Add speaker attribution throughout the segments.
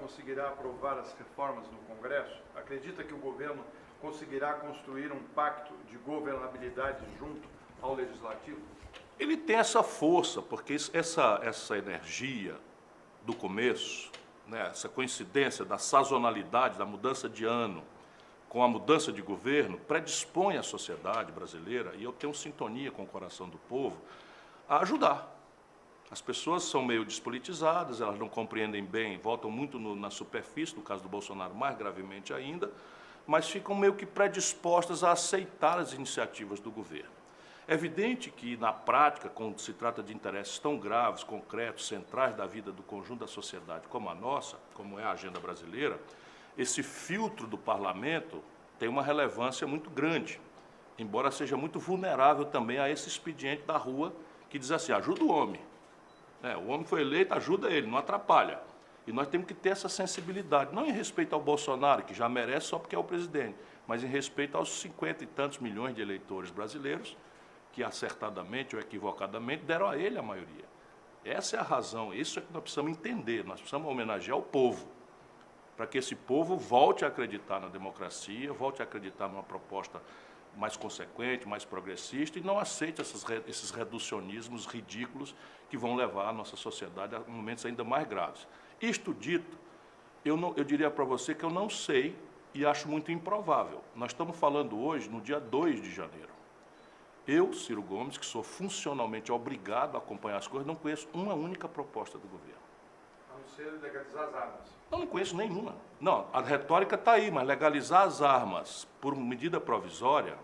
Speaker 1: conseguirá aprovar as reformas no Congresso? Acredita que o governo conseguirá construir um pacto de governabilidade junto ao Legislativo?
Speaker 2: Ele tem essa força, porque essa energia do começo, né, essa coincidência da sazonalidade, da mudança de ano com a mudança de governo, predispõe a sociedade brasileira, e eu tenho sintonia com o coração do povo, a ajudar. As pessoas são meio despolitizadas, elas não compreendem bem, voltam muito na superfície, no caso do Bolsonaro mais gravemente ainda, mas ficam meio que predispostas a aceitar as iniciativas do governo. É evidente que, na prática, quando se trata de interesses tão graves, concretos, centrais da vida do conjunto da sociedade como a nossa, como é a agenda brasileira, esse filtro do parlamento tem uma relevância muito grande, embora seja muito vulnerável também a esse expediente da rua que diz assim, ajuda o homem. O homem foi eleito, ajuda ele, não atrapalha. E nós temos que ter essa sensibilidade, não em respeito ao Bolsonaro, que já merece só porque é o presidente, mas em respeito aos 50 e tantos milhões de eleitores brasileiros que acertadamente ou equivocadamente deram a ele a maioria. Essa é a razão, isso é que nós precisamos entender, nós precisamos homenagear o povo, para que esse povo volte a acreditar na democracia, volte a acreditar numa proposta mais consequente, mais progressista, e não aceite esses reducionismos ridículos que vão levar a nossa sociedade a momentos ainda mais graves. Isto dito, eu diria para você que eu não sei e acho muito improvável. Nós estamos falando hoje no dia 2 de janeiro. Eu, Ciro Gomes, que sou funcionalmente obrigado a acompanhar as coisas, não conheço uma única proposta do governo.
Speaker 1: A não ser legalizar as armas.
Speaker 2: Não conheço nenhuma. Não, a retórica está aí, mas legalizar as armas por medida provisória,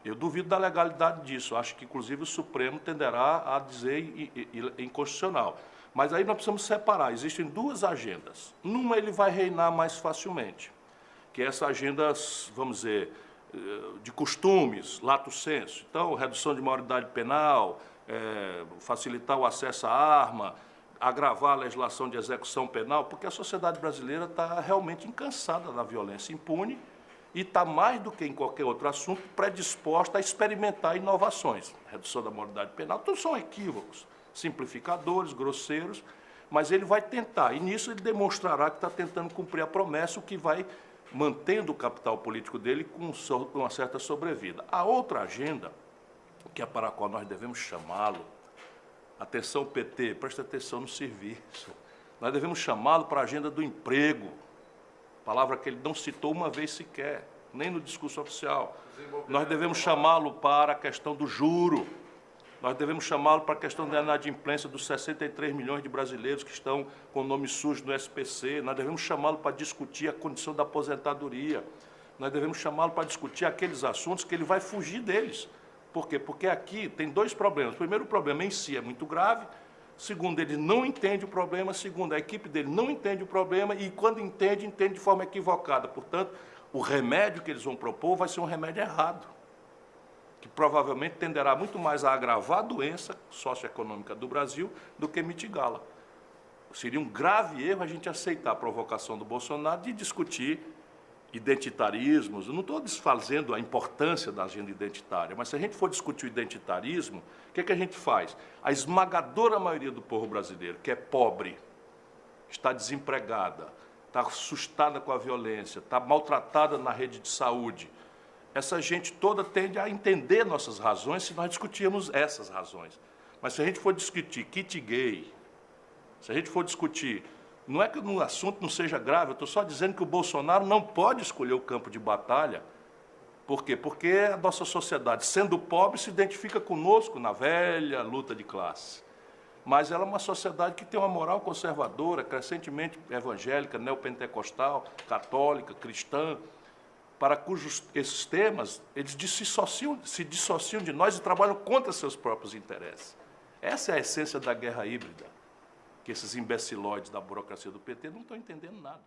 Speaker 2: eu duvido da legalidade disso. Acho que, inclusive, o Supremo tenderá a dizer inconstitucional. Mas aí nós precisamos separar. Existem duas agendas. Numa ele vai reinar mais facilmente, que é essa agenda, vamos dizer, de costumes, lato sensu. Então, redução de maioridade penal, facilitar o acesso à arma, agravar a legislação de execução penal, porque a sociedade brasileira está realmente cansada da violência impune e está, mais do que em qualquer outro assunto, predisposta a experimentar inovações. Redução da maioridade penal, todos são equívocos, simplificadores, grosseiros, mas ele vai tentar, e nisso ele demonstrará que está tentando cumprir a promessa, o que vai mantendo o capital político dele com uma certa sobrevida. A outra agenda, que é para a qual nós devemos chamá-lo, atenção PT, presta atenção no serviço, nós devemos chamá-lo para a agenda do emprego, palavra que ele não citou uma vez sequer, nem no discurso oficial. Nós devemos chamá-lo para a questão do juro, nós devemos chamá-lo para a questão da inadimplência dos 63 milhões de brasileiros que estão com o nome sujo no SPC, nós devemos chamá-lo para discutir a condição da aposentadoria, nós devemos chamá-lo para discutir aqueles assuntos que ele vai fugir deles. Por quê? Porque aqui tem dois problemas. Primeiro, o problema em si é muito grave. Segundo, ele não entende o problema. Segundo, a equipe dele não entende o problema e, quando entende, entende de forma equivocada. Portanto, o remédio que eles vão propor vai ser um remédio errado, que provavelmente tenderá muito mais a agravar a doença socioeconômica do Brasil do que mitigá-la. Seria um grave erro a gente aceitar a provocação do Bolsonaro de discutir identitarismos. Eu não estou desfazendo a importância da agenda identitária, mas se a gente for discutir o identitarismo, o que é que a gente faz? A esmagadora maioria do povo brasileiro, que é pobre, está desempregada, está assustada com a violência, está maltratada na rede de saúde, essa gente toda tende a entender nossas razões se nós discutirmos essas razões. Mas se a gente for discutir kit gay, se a gente for discutir... Não é que o assunto não seja grave, eu estou só dizendo que o Bolsonaro não pode escolher o campo de batalha. Por quê? Porque a nossa sociedade, sendo pobre, se identifica conosco na velha luta de classe. Mas ela é uma sociedade que tem uma moral conservadora, crescentemente evangélica, neopentecostal, católica, cristã, para cujos esses temas eles se dissociam de nós e trabalham contra seus próprios interesses. Essa é a essência da guerra híbrida, que esses imbecilóides da burocracia do PT não estão entendendo nada.